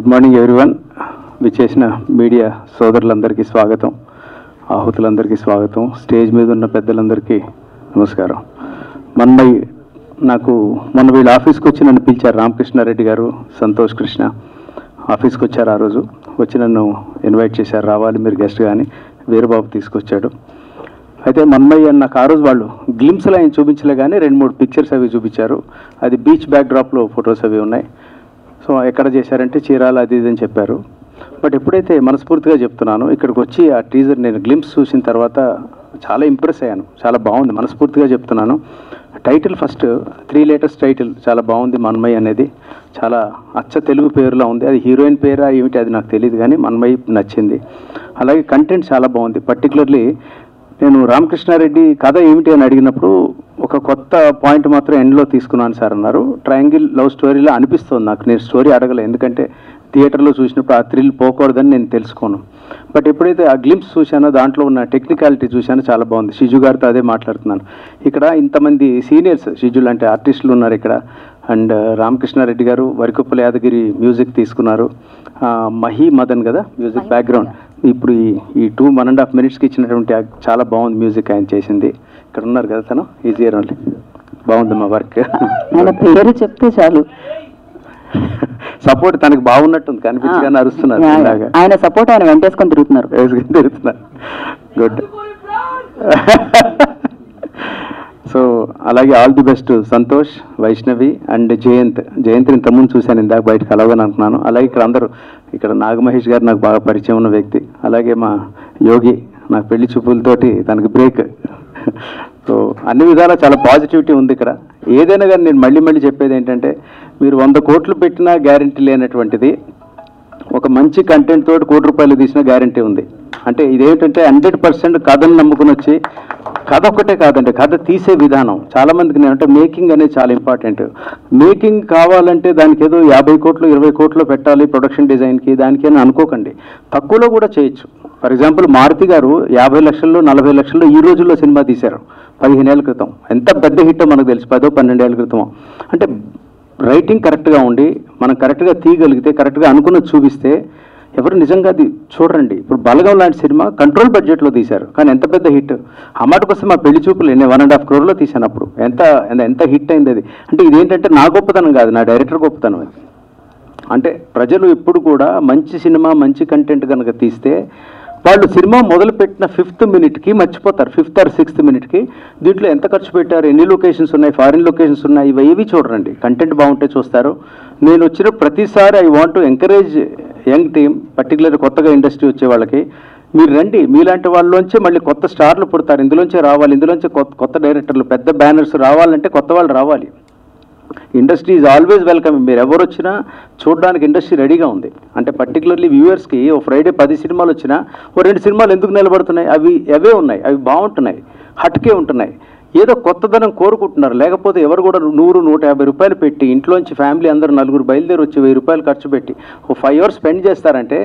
Good morning everyone. విచ్చేసిన media సోదరులందరికీ స్వాగతం, ఆహుతులందరికీ స్వాగతం, స్టేజ్ మీద ఉన్న పెద్దలందరికీ నమస్కారం. నాకు మొన్న వీళ్ళు ఆఫీస్కి వచ్చి నన్ను పిలిచారు. రామకృష్ణారెడ్డి గారు, సంతోష్ కృష్ణ ఆఫీస్కి వచ్చారు. ఆ రోజు వచ్చి నన్ను ఇన్వైట్ చేశారు, రావాలి మీరు గెస్ట్. కానీ వీరబాబు తీసుకొచ్చాడు. అయితే మన్మయ్య నాకు ఆ రోజు వాళ్ళు గ్లిమ్స్లో ఆయన చూపించలే కానీ 2-3 పిక్చర్స్ అవి చూపించారు. అది బీచ్ బ్యాక్డ్రాప్లో ఫొటోస్ అవి ఉన్నాయి. సో ఎక్కడ చేశారంటే చీరాల అది ఇది అని చెప్పారు. బట్ ఎప్పుడైతే మనస్ఫూర్తిగా చెప్తున్నాను, ఇక్కడికి వచ్చి ఆ టీజర్ నేను గ్లిమ్స్ చూసిన తర్వాత చాలా ఇంప్రెస్ అయ్యాను. చాలా బాగుంది, మనస్ఫూర్తిగా చెప్తున్నాను. టైటిల్ ఫస్ట్ 3 letters టైటిల్ చాలా బాగుంది. మన్మయ్య అనేది చాలా అచ్చ తెలుగు పేరులో ఉంది. అది హీరోయిన్ పేరా ఏమిటి అది నాకు తెలియదు, కానీ మన్మయ్య నచ్చింది. అలాగే కంటెంట్ చాలా బాగుంది. పర్టికులర్లీ నేను రామకృష్ణారెడ్డి కథ ఏమిటి అని అడిగినప్పుడు ఒక కొత్త పాయింట్ మాత్రం ఎండ్లో తీసుకున్నాను సార్ అన్నారు. ట్రయాంగిల్ లవ్ స్టోరీలా అనిపిస్తుంది నాకు. నేను స్టోరీ అడగలే, ఎందుకంటే థియేటర్లో చూసినప్పుడు ఆ థ్రిల్ పోకూడదని నేను తెలుసుకోను. బట్ ఎప్పుడైతే ఆ గ్లిమ్స్ చూశానో దాంట్లో ఉన్న టెక్నికాలిటీ చూశానో చాలా బాగుంది. షిజు గారితో అదే మాట్లాడుతున్నాను. ఇక్కడ ఇంతమంది సీనియర్స్ షిజులు అంటే ఆర్టిస్టులు ఉన్నారు ఇక్కడ. అండ్ రామకృష్ణారెడ్డి గారు వరికొప్పల యాదగిరి మ్యూజిక్ తీసుకున్నారు. మహి మదన్ కదా మ్యూజిక్ బ్యాక్గ్రౌండ్. ఇప్పుడు ఈ 2.5 minutesకి ఇచ్చినటువంటి చాలా బాగుంది మ్యూజిక్ ఆయన చేసింది. ఇక్కడ ఉన్నారు కదా తను, ఈజీయర్ ఓన్లీ. బాగుంది మా వర్క్. ఆయన పేరు చెప్తే చాలు సపోర్ట్ తనకు బాగున్నట్టుంది, కనిపించగానే అరుస్తున్నారు. ఆయన సపోర్ట్ ఆయన వెంటేసుకొని తిరుగుతున్నారు. గుడ్. సో అలాగే all the best Santosh, Vaishnavi and Jayant ఇంతకుముందు చూశాను, ఇందాక బయటకు కలవని అనుకున్నాను. అలాగే ఇక్కడ అందరూ, ఇక్కడ నాగమహేష్ గారు నాకు బాగా పరిచయం ఉన్న వ్యక్తి. అలాగే మా యోగి నాకు పెళ్లి చూపులతోటి తనకి బ్రేక్. సో అన్ని విధాలా చాలా పాజిటివిటీ ఉంది ఇక్కడ. ఏదైనా కానీ నేను మళ్ళీ చెప్పేది ఏంటంటే, మీరు 100 కోట్లు పెట్టినా గ్యారంటీ లేనటువంటిది ఒక మంచి కంటెంట్ తోటి 1 కోటి రూపాయలు తీసిన గ్యారంటీ ఉంది. అంటే ఇదేంటంటే 100% కథను నమ్ముకుని వచ్చి, కథ ఒక్కటే కాదండి, కథ తీసే విధానం. చాలామందికి నేనంటే మేకింగ్ అనేది చాలా ఇంపార్టెంట్. మేకింగ్ కావాలంటే దానికి ఏదో 50 కోట్లు 20 కోట్లు పెట్టాలి ప్రొడక్షన్ డిజైన్కి, దానికి అని అనుకోకండి. తక్కువలో కూడా చేయొచ్చు. ఫర్ ఎగ్జాంపుల్ మారుతి గారు 50 లక్షల్లో 40 లక్షల్లో ఈ రోజుల్లో సినిమా తీశారు 15 ఏళ్ల క్రితం. ఎంత పెద్ద హిట్టో మనకు తెలుసు, 10-12 ఏళ్ల క్రితం. అంటే రైటింగ్ కరెక్ట్గా ఉండి మనం కరెక్ట్గా తీయగలిగితే, కరెక్ట్గా అనుకున్నది చూపిస్తే ఎవరు నిజంగా అది చూడండి. ఇప్పుడు బలగం లాంటి సినిమా కంట్రోల్ బడ్జెట్లో తీశారు, కానీ ఎంత పెద్ద హిట్. ఆ మాట కోసం మా పెళ్లి చూపులు నేను 1.5 crore తీశాను అప్పుడు. ఎంత హిట్ అయింది అది. అంటే ఇదేంటంటే నా గొప్పతనం కాదు, నా డైరెక్టర్ గొప్పతనం అది. అంటే ప్రజలు ఎప్పుడు కూడా మంచి సినిమా మంచి కంటెంట్ కనుక తీస్తే వాళ్ళు సినిమా మొదలుపెట్టిన 5th minute మర్చిపోతారు. 5th or 6th minute దీంట్లో ఎంత ఖర్చు పెట్టారు, ఎన్ని లొకేషన్స్ ఉన్నాయి, ఫారిన్ లొకేషన్స్ ఉన్నాయి, ఇవి చూడండి. కంటెంట్ బాగుంటే చూస్తారు. నేను వచ్చిన ప్రతిసారి I want to encourage young team, particular కొత్తగా ఇండస్ట్రీ వచ్చే వాళ్ళకి, మీరు రండి. మీలాంటి వాళ్ళలోంచే మళ్ళీ కొత్త స్టార్లు పుడతారు, ఇందులోంచే రావాలి. ఇందులోంచే కొత్త డైరెక్టర్లు, పెద్ద బ్యానర్స్ రావాలంటే కొత్త వాళ్ళు రావాలి. Industry is always welcome. మీరు ఎవరు వచ్చినా చూడడానికి ఇండస్ట్రీ రెడీగా ఉంది. అంటే పర్టికులర్లీ వ్యూవర్స్కి ఓ ఫ్రైడే 10 సినిమాలు వచ్చినా ఓ 2 సినిమాలు ఎందుకు నిలబడుతున్నాయి, అవే ఉన్నాయి, అవి బాగుంటున్నాయి, హట్కే ఉంటున్నాయి, ఏదో కొత్తదనం కోరుకుంటున్నారు. లేకపోతే ఎవరు కూడా 100-150 రూపాయలు పెట్టి ఇంట్లోంచి ఫ్యామిలీ అందరూ 4 బయలుదేరి వచ్చి 1000 రూపాయలు ఖర్చు పెట్టి ఓ 5 hours స్పెండ్ చేస్తారంటే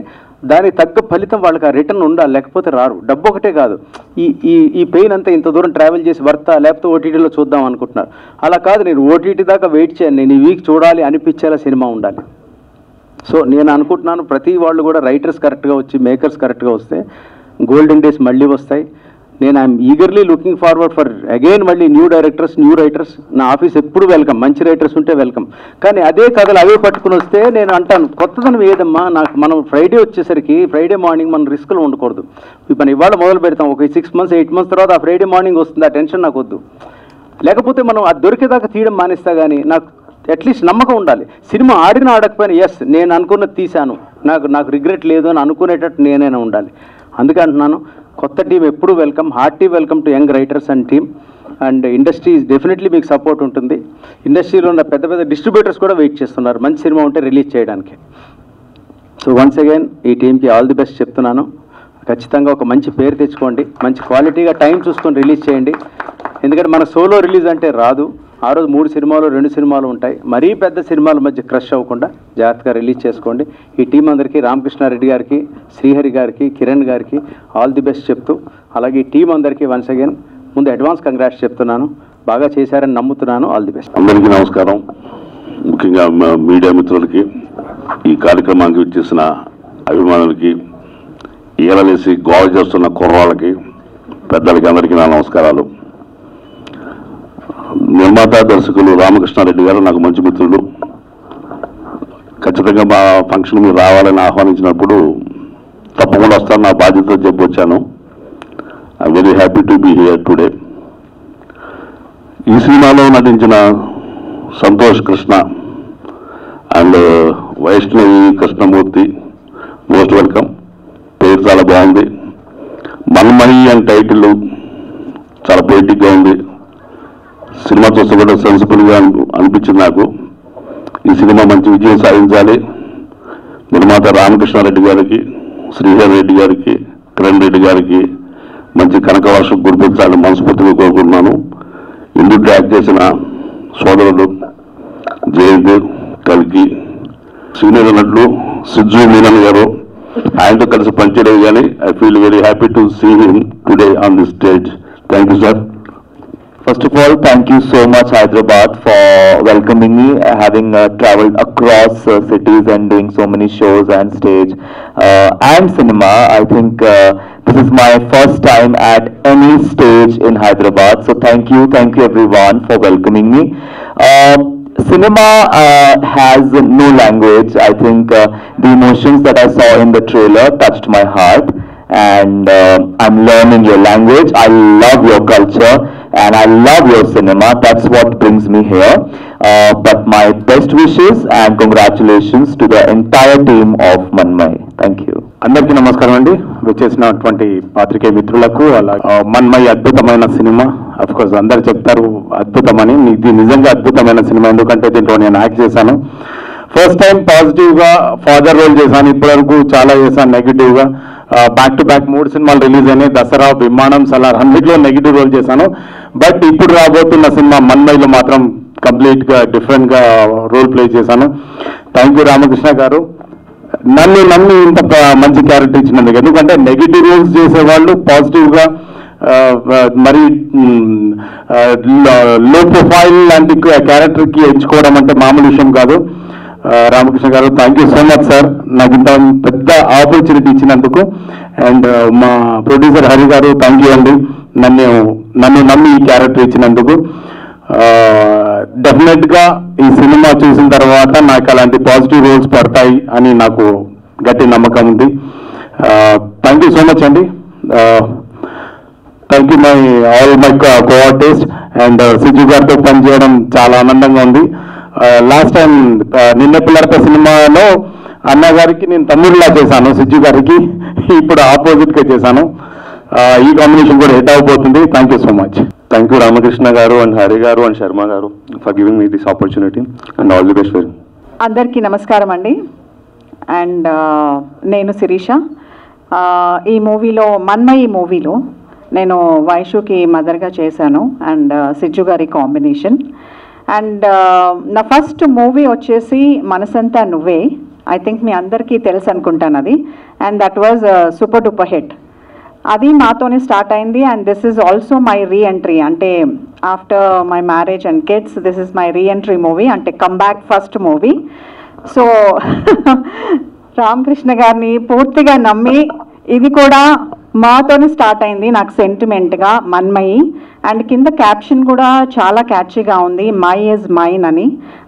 దానికి తగ్గ ఫలితం వాళ్ళకి ఆ రిటర్న్ ఉండాలి, లేకపోతే రారు. డబ్బు ఒకటే కాదు, ఈ పెయిన్ అంతా ఇంత దూరం ట్రావెల్ చేసి వర్తా, లేకపోతే ఓటీటీలో చూద్దాం అనుకుంటున్నారు. అలా కాదు, నేను ఓటీటీ దాకా వెయిట్ చేయను, నేను ఈ వీక్ చూడాలి అనిపించేలా సినిమా ఉండాలి. సో నేను అనుకుంటున్నాను ప్రతి వాళ్ళు కూడా రైటర్స్ కరెక్ట్గా వచ్చి, మేకర్స్ కరెక్ట్గా వస్తే గోల్డెన్ డేస్ మళ్ళీ వస్తాయి. నేను I'm eagerly looking forward for again మళ్ళీ న్యూ డైరెక్టర్స్, న్యూ రైటర్స్. నా ఆఫీస్ ఎప్పుడు వెల్కమ్, మంచి రైటర్స్ ఉంటే వెల్కమ్. కానీ అదే కథలు అవే పట్టుకుని వస్తే నేను అంటాను కొత్తదనం ఏదమ్మా నాకు. మనం ఫ్రైడే వచ్చేసరికి ఫ్రైడే మార్నింగ్ మనం రిస్క్లో ఉండకూడదు. మనం ఇవాళ మొదలు పెడతాం, ఒక 6 months 8 months తర్వాత ఆ ఫ్రైడే మార్నింగ్ వస్తుంది, ఆ టెన్షన్ నాకు వద్దు. లేకపోతే మనం అది దొరికేదాకా తీయడం మానేస్తా. కానీ నాకు అట్లీస్ట్ నమ్మకం ఉండాలి. సినిమా ఆడినా ఆడకపోయినా ఎస్ నేను అనుకున్నది తీశాను, నాకు రిగ్రెట్ లేదు అని అనుకునేటట్టు నేనైనా ఉండాలి. అందుకే అంటున్నాను కొత్త టీం ఎప్పుడు welcome, hearty welcome to young writers and team. And industry definitely మీకు సపోర్ట్ ఉంటుంది. ఇండస్ట్రీలో ఉన్న పెద్ద డిస్ట్రిబ్యూటర్స్ కూడా వెయిట్ చేస్తున్నారు మంచి సినిమా ఉంటే రిలీజ్ చేయడానికి. సో వన్స్ అగైన్ ఈ టీంకి ఆల్ ది బెస్ట్ చెప్తున్నాను. ఖచ్చితంగా ఒక మంచి పేరు తెచ్చుకోండి, మంచి క్వాలిటీగా టైం చూసుకొని రిలీజ్ చేయండి. ఎందుకంటే మన సోలో రిలీజ్ అంటే రాదు. ఆ రోజు 3 సినిమాలు 2 సినిమాలు ఉంటాయి. మరీ పెద్ద సినిమాల మధ్య క్రష్ అవ్వకుండా జాగ్రత్తగా రిలీజ్ చేసుకోండి. ఈ టీం అందరికీ, రామకృష్ణారెడ్డి గారికి, శ్రీహరి గారికి, కిరణ్ గారికి ఆల్ ది బెస్ట్ చెప్తూ, అలాగే ఈ టీం అందరికీ వన్స్ అగైన్ ముందు అడ్వాన్స్ కంగ్రాట్స్ చెప్తున్నాను. బాగా చేశారని నమ్ముతున్నాను. All the best. అందరికీ నమస్కారం. ముఖ్యంగా మీడియా మిత్రులకి ఈ కార్యక్రమానికి ఇచ్చేసిన అభిమానులకి, ఈలలేసి గోల చేస్తున్న కుర్రాళ్ళకి, పెద్దలకి అందరికీ నా నమస్కారాలు. నిర్మాత దర్శకులు రామకృష్ణారెడ్డి గారు నాకు మంచి మిత్రులు. ఖచ్చితంగా మా ఫంక్షన్ మీరు రావాలని ఆహ్వానించినప్పుడు తప్పకుండా వస్తాను, నా బాధ్యత చెప్పి వచ్చాను. I very happy to be here today. ఈ సినిమాలో నటించిన Santosh Krishna and Vaishnavi Krishnamurthy, most welcome. పేరు చాలా బాగుంది. మన్మయి అని టైటిల్ చాలా పొయిటిక్గా ఉంది. సినిమా చూస్తే కూడా సెన్సిబుల్గా అనిపించింది నాకు. ఈ సినిమా మంచి విజయం సాధించాలి. నిర్మాత రామకృష్ణారెడ్డి గారికి, శ్రీహర్ రెడ్డి గారికి, కిరణ్ రెడ్డి గారికి మంచి కనకవర్షం కురిపించాలని మనస్ఫూర్తిగా కోరుకుంటున్నాను. ఇందుకు ట్రాక్ చేసిన సోదరుడు జయంత్, కల్కి, సీనియర్ నటులు సిజ్జు మీనన్ గారు, ఆయనతో కలిసి పనిచేయడం కానీ I feel very happy to see him today on this stage. Thank you sir. First of all, thank you so much Hyderabad for welcoming me, having traveled across cities and doing so many shows and stage and cinema. I think this is my first time at any stage in Hyderabad. So thank you everyone for welcoming me. Cinema has no language. I think the emotions that I saw in the trailer touched my heart, and I'm learning your language. I love your culture and I love your cinema. That's what brings me here. But my best wishes and congratulations to the entire team of Manmay. Thank you. అందరికీ నమస్కారం అండి. వచ్చేసినటువంటి పాత్రికేయ మిత్రులకు, అలాగే మన్మయి అద్భుతమైన cinema. Of course అందరు చెప్తారు అద్భుతమని. ఇది నిజంగా అద్భుతమైన సినిమా, ఎందుకంటే దీంట్లో నేను యాక్ట్ చేశాను. ఫస్ట్ టైం పాజిటివ్గా ఫాదర్ రోల్ చేశాను. ఇప్పటివరకు చాలా చేశాను నెగిటివ్గా. బ్యాక్ టు బ్యాక్ 3 సినిమాలు రిలీజ్ అయినాయి. దసరా, విమానం, సలార్ అన్నిట్లో నెగిటివ్ రోల్ చేశాను. బట్ ఇప్పుడు రాబోతున్న సినిమా మన్మయిలో మాత్రం కంప్లీట్గా డిఫరెంట్గా రోల్ ప్లే చేశాను. థ్యాంక్ యూ రామకృష్ణ గారు, నన్ను నమ్మి ఇంత మంచి క్యారెక్టర్ ఇచ్చినందుకు. ఎందుకంటే నెగిటివ్ రోల్స్ చేసేవాళ్ళు పాజిటివ్గా మరి లో ప్రొఫైల్ లాంటి క్యారెక్టర్కి ఎంచుకోవడం అంటే మామూలు విషయం కాదు. రామకృష్ణ గారు, thank you so much sir, నాకు ఇంత పెద్ద ఆపర్చునిటీ ఇచ్చినందుకు. అండ్ మా ప్రొడ్యూసర్ హరి గారు, థ్యాంక్ యూ అండి, నన్ను నమ్మి ఈ క్యారెక్టర్ ఇచ్చినందుకు. డెఫినెట్గా ఈ సినిమా చూసిన తర్వాత నాకు అలాంటి పాజిటివ్ రోల్స్ పడతాయి అని నాకు గట్టి నమ్మకం ఉంది. థ్యాంక్ యూ సో మచ్ అండి. Thank you all my co-artist. And Sijju గారితో పనిచేయడం చాలా ఆనందంగా ఉంది. లాస్ట్ టైం నిన్న పిల్లర్త సినిమాలో అన్న గారికి నేను తమ్ముడిలా చేశాను, సిజ్జు గారికి. ఇప్పుడు ఆపోజిట్గా చేశాను. ఈ కాంబినేషన్ కూడా హిట్ అవబోతుంది. Thank you so much. Thank you Ramakrishna గారు అండ్ హరి గారు అండ్ శర్మ గారు for giving me this opportunity and all the best for. అందరికీ నమస్కారం అండి. అండ్ నేను శిరీష. ఈ మూవీలో మన్మయి మూవీలో నేను వైషుకి మదర్గా చేశాను అండ్ సిజ్జు గారి కాంబినేషన్. అండ్ నా ఫస్ట్ మూవీ వచ్చేసి మనసంతా నువ్వే. ఐ థింక్ మీ అందరికీ తెలుసు అనుకుంటాను అది. And that was super duper hit. అది మాతోనే స్టార్ట్ అయింది. And this is also my re-entry. అంటే after my marriage and kids this is my re-entry movie, అంటే comeback first movie. So Ramakrishna గారిని పూర్తిగా నమ్మి ఇది కూడా మాతోనే స్టార్ట్ అయింది నాకు సెంటిమెంట్గా మన్మయి. అండ్ కింద క్యాప్షన్ కూడా చాలా క్యాచీగా ఉంది, మై ఈజ్ మైన్ అని.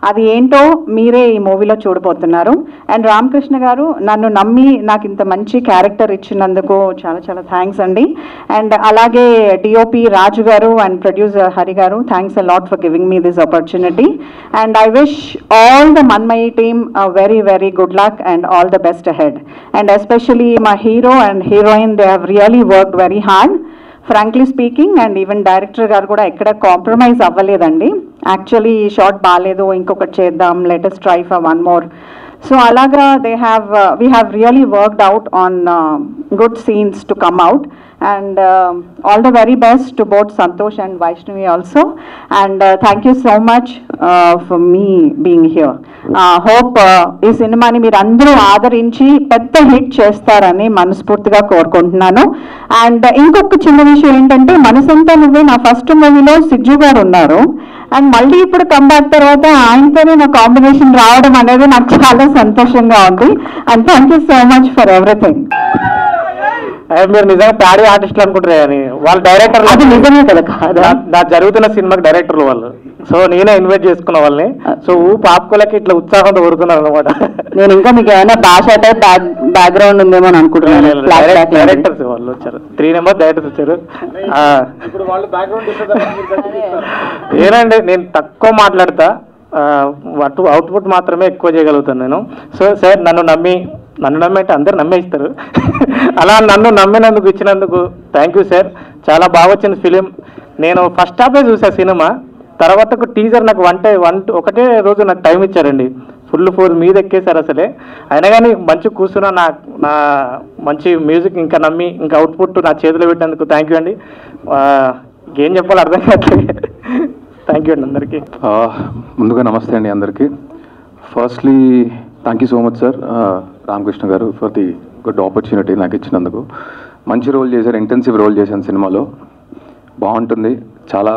అది ఏంటో మీరే ఈ మూవీలో చూడబోతున్నారు. అండ్ రామకృష్ణ గారు నన్ను నమ్మి నాకు ఇంత మంచి క్యారెక్టర్ ఇచ్చినందుకు చాలా చాలా థ్యాంక్స్ అండి. అండ్ అలాగే డిఓపి రాజు గారు అండ్ ప్రొడ్యూసర్ హరి గారు, thanks a lot for giving me this opportunity. And I wish all the Manmayi team very very good luck and all the best ahead. And especially మా hero and heroine, they have really worked very hard frankly speaking. And even director గారు కూడా ఎక్కడ compromise అవ్వలేదండి. Actually ఈ shot బాగాలేదు, ఇంకొకటి చేద్దాం, latest try for one more. So అలాగా we have really worked out on good scenes to come out. And all the very best to both Santosh and Vaishnavi also. And thank you so much for me being here. Hope ఈ సినిమాని మీరు అందరూ ఆదరించి పెద్ద hit చేస్తారని మనస్ఫూర్తిగా కోరుకుంటున్నాను. And ఇంకొక చిన్న విషయం ఏంటంటే, మనసంతా నువ్వే నా ఫస్ట్ మూవీలో సిజ్జు గారు ఉన్నారు. అండ్ మళ్ళీ ఇప్పుడు కంబ్యాక్ తర్వాత ఆయనతోనే నా కాంబినేషన్ రావడం అనేది నాకు చాలా సంతోషంగా ఉంది. And thank you so much for everything. మీరు నిజంగా ప్యాడీ ఆర్టిస్టులు అనుకుంటారు కానీ వాళ్ళ డైరెక్టర్ అది నిజమే కదా. నా జరుగుతున్న సినిమాకి డైరెక్టర్లు వాళ్ళు. సో నేనే ఇన్వైట్ చేసుకున్న వాళ్ళని. సో పాపులకి ఇట్లా ఉత్సాహంతో కోరుతున్నారు అనమాట. నేను ఇంకా మీకు ఏమైనా భాష టైప్ బ్యాక్గ్రౌండ్ ఉందేమో అని అనుకుంటున్నాను. డైరెక్టర్స్ వాళ్ళు వచ్చారు, 3 నెంబర్ డైరెక్టర్స్ వచ్చారు. ఏనండి నేను తక్కువ మాట్లాడతా, అవుట్పుట్ మాత్రమే ఎక్కువ చేయగలుగుతాను నేను. సో సార్ నన్ను నమ్మి అంటే అందరు నమ్మేస్తారు. అలా నన్ను నమ్మినందుకు ఇచ్చినందుకు థ్యాంక్ యూ సార్. చాలా బాగా వచ్చింది ఫిలిం. నేను ఫస్ట్ హాఫే చూసా సినిమా, తర్వాత టీజర్ నాకు ఒకటే రోజు నాకు టైం ఇచ్చారండి. ఫుల్ 4 మీద ఎక్కేశారు అసలే. అయినా కానీ మంచి కూర్చున్నా నా మంచి మ్యూజిక్ ఇంకా నమ్మి ఇంకా అవుట్పుట్ నా చేతిలో పెట్టినందుకు థ్యాంక్ యూ అండి. ఏం చెప్పాలో అర్థం కావట్లేదు. థ్యాంక్ యూ అండి అందరికీ. ముందుగా నమస్తే అండి అందరికీ. Firstly thank you so much sir Ramakrishna గారు ఫర్ ది గుడ్ ఆపర్చునిటీ నాకు ఇచ్చినందుకు. మంచి రోల్ చేశారు, ఇంటెన్సివ్ రోల్ చేశాను సినిమాలో. బాగుంటుంది, చాలా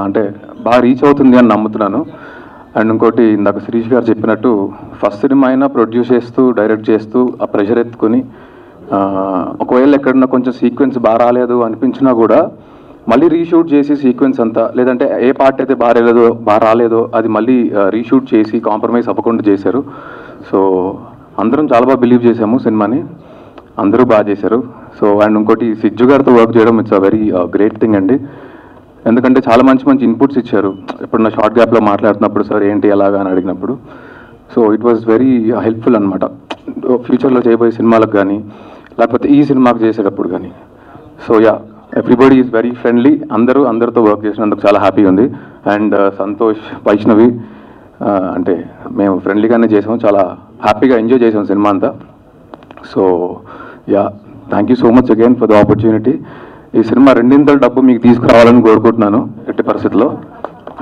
అంటే బాగా రీచ్ అవుతుంది అని నమ్ముతున్నాను. అండ్ ఇంకోటి ఇందాక శిరీష్ గారు చెప్పినట్టు ఫస్ట్ సినిమా అయినా ప్రొడ్యూస్ చేస్తూ డైరెక్ట్ చేస్తూ ఆ ప్రెషర్ ఎత్తుకొని ఒకవేళ ఎక్కడన్నా కొంచెం సీక్వెన్స్ బాగా రాలేదు అనిపించినా కూడా మళ్ళీ రీషూట్ చేసి సీక్వెన్స్ అంతా, లేదంటే ఏ పార్ట్ అయితే బాగా రాలేదో అది మళ్ళీ రీషూట్ చేసి కాంప్రమైజ్ అవ్వకుండా చేశారు. సో అందరం చాలా బాగా బిలీవ్ చేసాము సినిమాని, అందరూ బాగా చేశారు. సో అండ్ ఇంకోటి సిజ్జు గారితో వర్క్ చేయడం it's a very great thing అండి. ఎందుకంటే చాలా మంచి ఇన్పుట్స్ ఇచ్చారు. ఇప్పుడు నా షార్ట్ గ్యాప్లో మాట్లాడుతున్నప్పుడు సార్ ఏంటి ఎలాగా అని అడిగినప్పుడు, so it was very helpful అనమాట ఫ్యూచర్లో చేయబోయే సినిమాలకు కానీ లేకపోతే ఈ సినిమాకి చేసేటప్పుడు కానీ. So yeah, everybody is very friendly. అందరితో వర్క్ చేసినందుకు చాలా హ్యాపీ ఉంది. అండ్ సంతోష్, వైష్ణవి అంటే మేము ఫ్రెండ్లీగానే చేసాము, చాలా హ్యాపీగా ఎంజాయ్ చేసాం సినిమా అంతా. So yeah, thank you so much again for the opportunity. ఈ సినిమా 2 డబ్బు మీకు తీసుకురావాలని కోరుకుంటున్నాను. ఎట్టి పరిస్థితుల్లో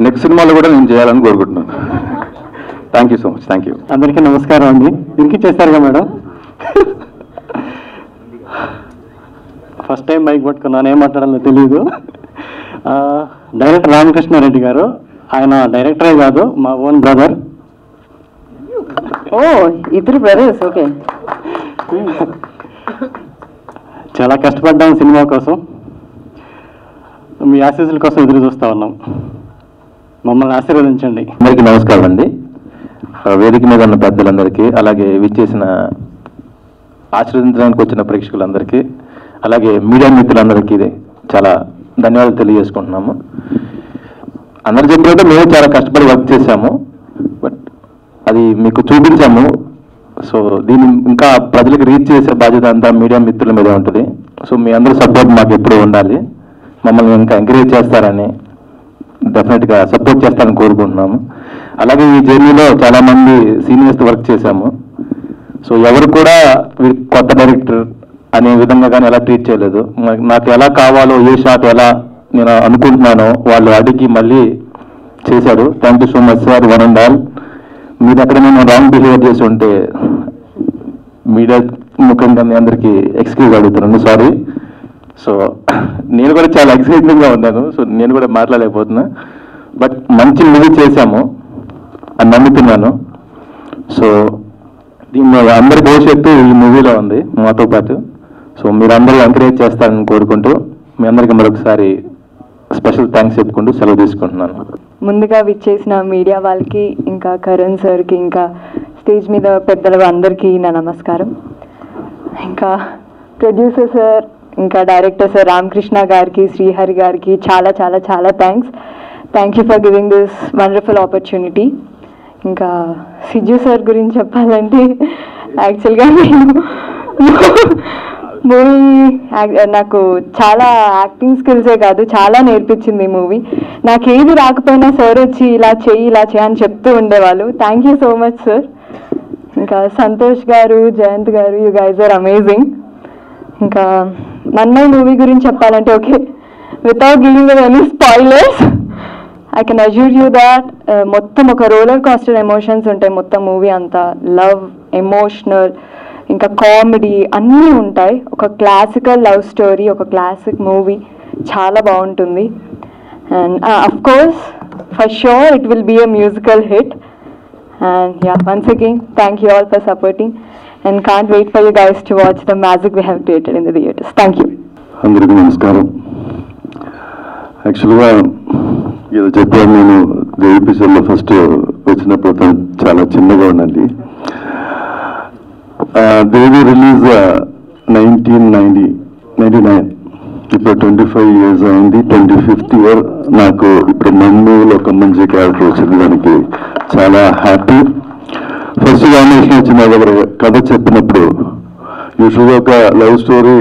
నెక్స్ట్ సినిమాలో కూడా నేను చేయాలని కోరుకుంటున్నాను. Thank you so much. Thank you. అందరికీ నమస్కారం అండి. ఇంటికి చేస్తారుగా మేడం. ఫస్ట్ టైం మైక్ పట్టుకున్నాను, ఏం మాట్లాడాలో తెలియదు. డైరెక్టర్ రామకృష్ణారెడ్డి గారు, ఆయన డైరెక్టరే కాదు మా ఓన్ బ్రదర్. ఓ, ఇద్దరు బ్రదర్స్. ఓకే. చాలా కష్టపడ్డాం సినిమా కోసం, మీ ఆశీస్సుల కోసం ఎదురు చూస్తూ ఉన్నాం. మమ్మల్ని ఆశీర్వదించండి. అందరికీ నమస్కారం అండి. వేదిక మీద ఉన్న పెద్దలందరికీ, అలాగే విచ్చేసిన ఆశీర్వదించడానికి వచ్చిన ప్రేక్షకులందరికీ, అలాగే మీడియా మిత్రులందరికీ చాలా ధన్యవాదాలు తెలియజేసుకుంటున్నాము. అందరు చెప్పినట్టు మేము చాలా కష్టపడి వర్క్ చేశాము, బట్ అది మీకు చూపించాము. సో దీన్ని ఇంకా ప్రజలకు రీచ్ చేసే బాధ్యత అంతా మీడియా మిత్రుల మీద ఉంటుంది. సో మీ అందరూ సపోర్ట్ మాకు ఎప్పుడూ ఉండాలి. మమ్మల్ని ఇంకా ఎంకరేజ్ చేస్తారని, డెఫినెట్గా సపోర్ట్ చేస్తారని కోరుకుంటున్నాము. అలాగే ఈ జర్నీలో చాలామంది సీనియర్స్తో వర్క్ చేశాము. సో ఎవరు కూడా కొత్త డైరెక్టర్ అనే విధంగా కానీ ఎలా ట్రీట్ చేయలేదు. నాకు ఎలా కావాలో, ఏ షాట్ ఎలా నేను అనుకుంటున్నానో వాళ్ళు అడిగి మళ్ళీ చేశారు. Thank you so much sir, one and all. మీరు అక్కడ నేను రాంగ్ బిహేవియర్ చేసి ఉంటే మీడియా ముఖ్యంగా మీ అందరికీ ఎక్స్క్యూజ్ అడుగుతున్నాను, సారీ. సో నేను కూడా చాలా ఎక్సైటింగ్గా ఉన్నాను. సో నేను కూడా మాట్లాడలేకపోతున్నా, బట్ మంచి మూవీ చేశాము అని నమ్ముతున్నాను. సో దీన్ని అందరి భవిష్యత్తు ఈ మూవీలో ఉంది మాతో పాటు. సో మీరు అందరూ ఎంకరేజ్ చేస్తారని కోరుకుంటూ మీ అందరికీ మరొకసారి స్పెషల్ థ్యాంక్స్ చెప్పుకుంటూ సెలవు తీసుకుంటున్నాను. ముందుగా విచ్చేసిన మీడియా వాళ్ళకి, ఇంకా కరణ్ సార్కి, ఇంకా స్టేజ్ మీద పెద్దలు అందరికీ నా నమస్కారం. ఇంకా ప్రొడ్యూసర్ సార్, ఇంకా డైరెక్టర్ సార్ రామకృష్ణ గారికి, శ్రీహరి గారికి చాలా చాలా చాలా thank you for giving this wonderful opportunity. ఇంకా సిజ్జు సార్ గురించి చెప్పాలంటే, యాక్చువల్గా నేను మూవీ నాకు చాలా యాక్టింగ్ స్కిల్సే కాదు, చాలా నేర్పించింది ఈ మూవీ. నాకు ఏది రాకపోయినా సార్ వచ్చి ఇలా చేయి అని చెప్తూ ఉండేవాళ్ళు. Thank you so much sir. ఇంకా సంతోష్ గారు, జయంత్ గారు, యూ గైజ్ ఆర్ అమేజింగ్. ఇంకా మన్మై మూవీ గురించి చెప్పాలంటే okay, without giving any spoilers I can Azure you that మొత్తం ఒక రోలర్ కాస్టర్ ఎమోషన్స్ ఉంటాయి మొత్తం మూవీ అంతా. లవ్, ఎమోషనల్, ఇంకా కామెడీ అన్నీ ఉంటాయి. ఒక క్లాసికల్ లవ్ స్టోరీ, ఒక క్లాసిక్ మూవీ, చాలా బాగుంటుంది. And of course for sure it will be a musical hit. And yeah, once again, thank you all for supporting and can't wait for you guys to watch the magic we have created in the theaters. Thank you. అందరికీ నమస్కారం. యాక్చువల్గా ఇది చెప్పాను, నేను దేవి పిక్చర్లో first వచ్చినప్పుడు తను చాలా చిన్నగా ఉండండి. దేవి రిలీజ్ 1999, ఇప్పుడు 25 years అయింది. 25th year నాకు ఇప్పుడు మన్మూలో ఒక మంచి క్యారెక్టర్ వచ్చింది, దానికి చాలా హ్యాపీ. ఫస్ట్ కాంబినేషన్ వచ్చిన దగ్గర కథ చెప్పినప్పుడు యూజువల్గా ఒక లవ్ స్టోరీ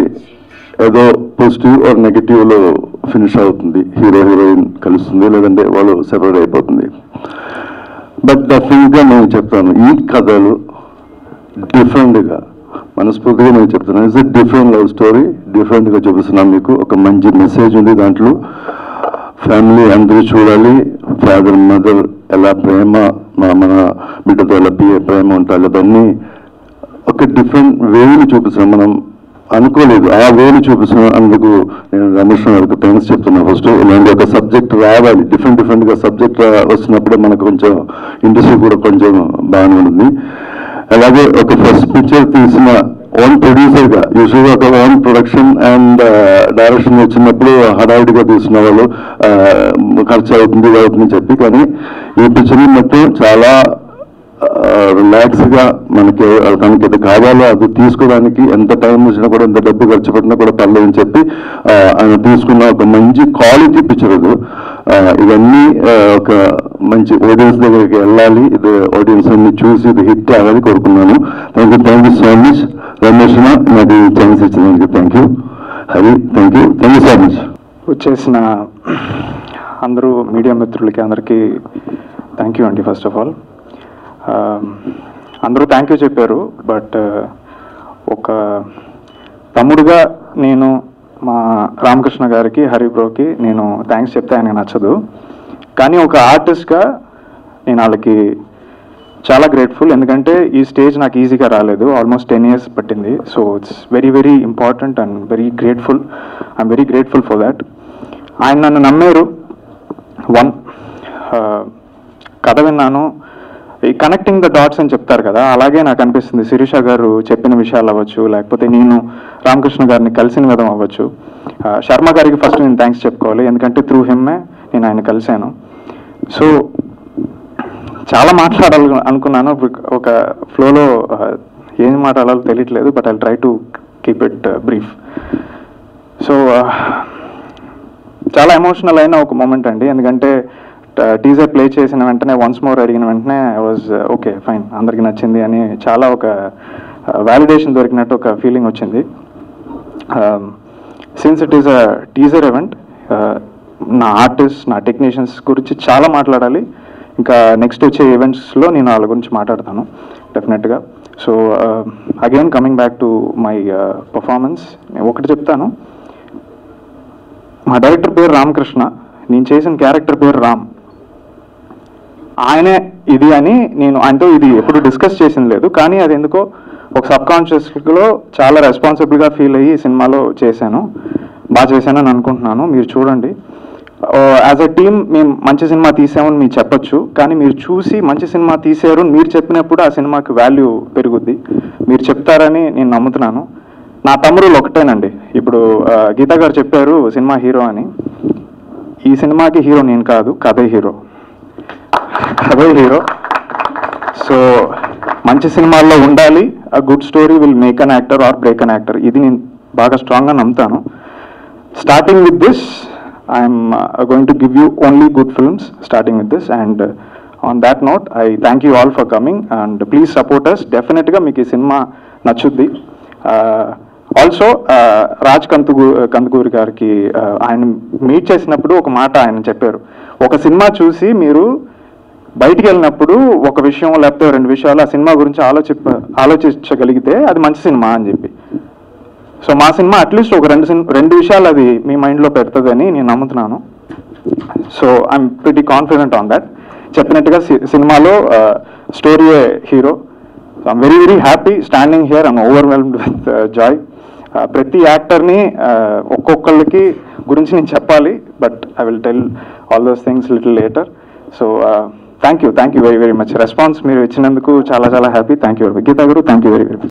ఏదో పాజిటివ్ ఆర్ నెగిటివ్లో ఫినిష్ అవుతుంది, హీరో హీరోయిన్ కలుస్తుంది, లేదంటే వాళ్ళు సెపరేట్ అయిపోతుంది. బట్ డెఫినెట్గా నేను చెప్తాను, ఈ కథలు డిఫరెంట్గా, మనస్ఫూర్తిగా నేను చెప్తున్నాను, it's a different love story. డిఫరెంట్గా చూపిస్తున్నాను మీకు. ఒక మంచి మెసేజ్ ఉంది దాంట్లో. ఫ్యామిలీ అందరూ చూడాలి. ఫాదర్ మదర్ ఎలా ప్రేమ, మన బిడ్డతో ఎలా ప్రేమ ఉండాలి, అవన్నీ ఒక డిఫరెంట్ వేలు చూపిస్తున్నాం. మనం అనుకోలేదు ఆ వేలు చూపిస్తున్నాం. అందుకు నేను రమేష్ గారికి థ్యాంక్స్ చెప్తున్నాను. ఫస్ట్ ఇలాంటి ఒక సబ్జెక్ట్ రావాలి, డిఫరెంట్గా సబ్జెక్ట్ వస్తున్నప్పుడే మనకు కొంచెం ఇండస్ట్రీ కూడా కొంచెం బాగానే ఉంటుంది. అలాగే ఒక ఫస్ట్ పిక్చర్ తీసిన ఓన్ ప్రొడ్యూసర్గా, యూజువల్గా ఒక ఓన్ ప్రొడక్షన్ అండ్ డైరెక్షన్ వచ్చినప్పుడు హడావిడిగా తీసిన వాళ్ళు ఖర్చు అవుతుంది అవుతుందని చెప్పి, కానీ ఈ పిక్చర్ని మొత్తం చాలా రిలాక్స్గా మనకి తనకి ఇది కావాలో అది తీసుకోవడానికి ఎంత టైం వచ్చినా కూడా, ఎంత డబ్బు ఖర్చు పెట్టినా కూడా పర్లేదని చెప్పి ఆయన తీసుకున్న ఒక మంచి క్వాలిటీ పిక్చర్ ఇది. ఇవన్నీ ఒక మంచి ఆడియన్స్ దగ్గరికి వెళ్ళాలి. ఇది ఆడియన్స్ అన్ని చూసి ఇది హిట్ అవ్వాలి కోరుకున్నాను. Thank you so much Ramesh, నాకు ఛాన్స్ ఇచ్చినందుకు thank you. Hari, thank you so much. వచ్చేసిన అందరూ మీడియా మిత్రులకి అందరికీ థ్యాంక్ యూ అండి. ఫస్ట్ ఆఫ్ ఆల్ అందరూ థ్యాంక్ యూ చెప్పారు, బట్ ఒక తమ్ముడుగా నేను మా రామకృష్ణ గారికి, హరి బ్రోకి నేను థ్యాంక్స్ చెప్తే ఆయనకు నచ్చదు, కానీ ఒక ఆర్టిస్ట్గా నేను వాళ్ళకి చాలా గ్రేట్ఫుల్. ఎందుకంటే ఈ స్టేజ్ నాకు ఈజీగా రాలేదు, ఆల్మోస్ట్ 10 years పట్టింది. So it's very very important and very grateful. I'm very grateful for that. ఆయన నన్ను నమ్మారు. కథ విన్నాను, ఈ కనెక్టింగ్ ద డాట్స్ అని చెప్తారు కదా, అలాగే నాకు అనిపిస్తుంది. శిరీష గారు చెప్పిన విషయాలు అవ్వచ్చు, లేకపోతే నేను రామకృష్ణ గారిని కలిసిన విధం అవ్వచ్చు. శర్మ గారికి ఫస్ట్ నేను థ్యాంక్స్ చెప్పుకోవాలి, ఎందుకంటే త్రూ హిమ్మే నేను ఆయన కలిశాను. సో చాలా మాట్లాడాలి అనుకున్నాను, ఒక ఫ్లోలో ఏం మాట్లాడాలో తెలియట్లేదు, but I try to keep it brief. So చాలా ఎమోషనల్ అయిన ఒక మూమెంట్ అండి, ఎందుకంటే టీజర్ ప్లే చేసిన వెంటనే వన్స్ మోర్ అడిగిన వెంటనే ఐ వాజ్ ఓకే ఫైన్, అందరికి నచ్చింది అని చాలా ఒక వ్యాలిడేషన్ దొరికినట్టు ఒక ఫీలింగ్ వచ్చింది. Since it is a teaser event, నా ఆర్టిస్ట్, నా టెక్నీషియన్స్ గురించి చాలా మాట్లాడాలి. ఇంకా నెక్స్ట్ వచ్చే ఈవెంట్స్లో నేను వాళ్ళ గురించి మాట్లాడతాను డెఫినెట్గా. So again coming back to my performance, నేను ఒకటి చెప్తాను. మా డైరెక్టర్ పేరు రామకృష్ణ, నేను చేసిన క్యారెక్టర్ పేరు రామ్. ఆయనే ఇది అని నేను ఆయనతో ఇది ఎప్పుడు డిస్కస్ చేసింది లేదు, కానీ అది ఎందుకో ఒక సబ్కాన్షియస్లో చాలా రెస్పాన్సిబుల్గా ఫీల్ అయ్యి ఈ సినిమాలో చేశాను. బాగా చేశానని అనుకుంటున్నాను. మీరు చూడండి, యాజ్ అ టీమ్ మేము మంచి సినిమా తీసామని మీరు చెప్పొచ్చు, కానీ మీరు చూసి మంచి సినిమా తీసారు మీరు చెప్పినప్పుడు ఆ సినిమాకి వాల్యూ పెరుగుద్ది. మీరు చెప్తారని నేను నమ్ముతున్నాను. నా తమ్ముడు ఒకటేనండి. ఇప్పుడు గీతా గారు చెప్పారు సినిమా హీరో అని. ఈ సినిమాకి హీరో నేను కాదు, కథే హీరో. సో మంచి సినిమాల్లో ఉండాలి. ఆ good story will make an actor or break an actor. ఇది నేను బాగా స్ట్రాంగ్గా నమ్ముతాను. Starting with this, I'm going to give you only good films starting with this. And on that note I thank you all for coming and please support us. డెఫినెట్గా మీకు ఈ cinema నచ్చుద్ది. Also Raj Kandukuri గారికి ఆయన మీట్ చేసినప్పుడు ఒక మాట ఆయన చెప్పారు, ఒక సినిమా చూసి మీరు బయటికి వెళ్ళినప్పుడు ఒక విషయం లేకపోతే 2 విషయాలు ఆ సినిమా గురించి ఆలోచించగలిగితే అది మంచి సినిమా అని చెప్పి. సో మా సినిమా అట్లీస్ట్ ఒక రెండు విషయాలు అది మీ మైండ్లో పెడుతుందని నేను నమ్ముతున్నాను. So I'm pretty confident on that. చెప్పినట్టుగా సినిమాలో స్టోరీయే hero. So I'm very very happy standing here. I'm overwhelmed with joy. ప్రతి యాక్టర్ని ఒక్కొక్కళ్ళకి గురించి నేను చెప్పాలి, but I will tell all those things little later. So thank you very very much. Response మీరు ఇచ్చినందుకు చాలా చాలా హ్యాపీ. థ్యాంక్ యూ గీతా గారు, thank you very very much.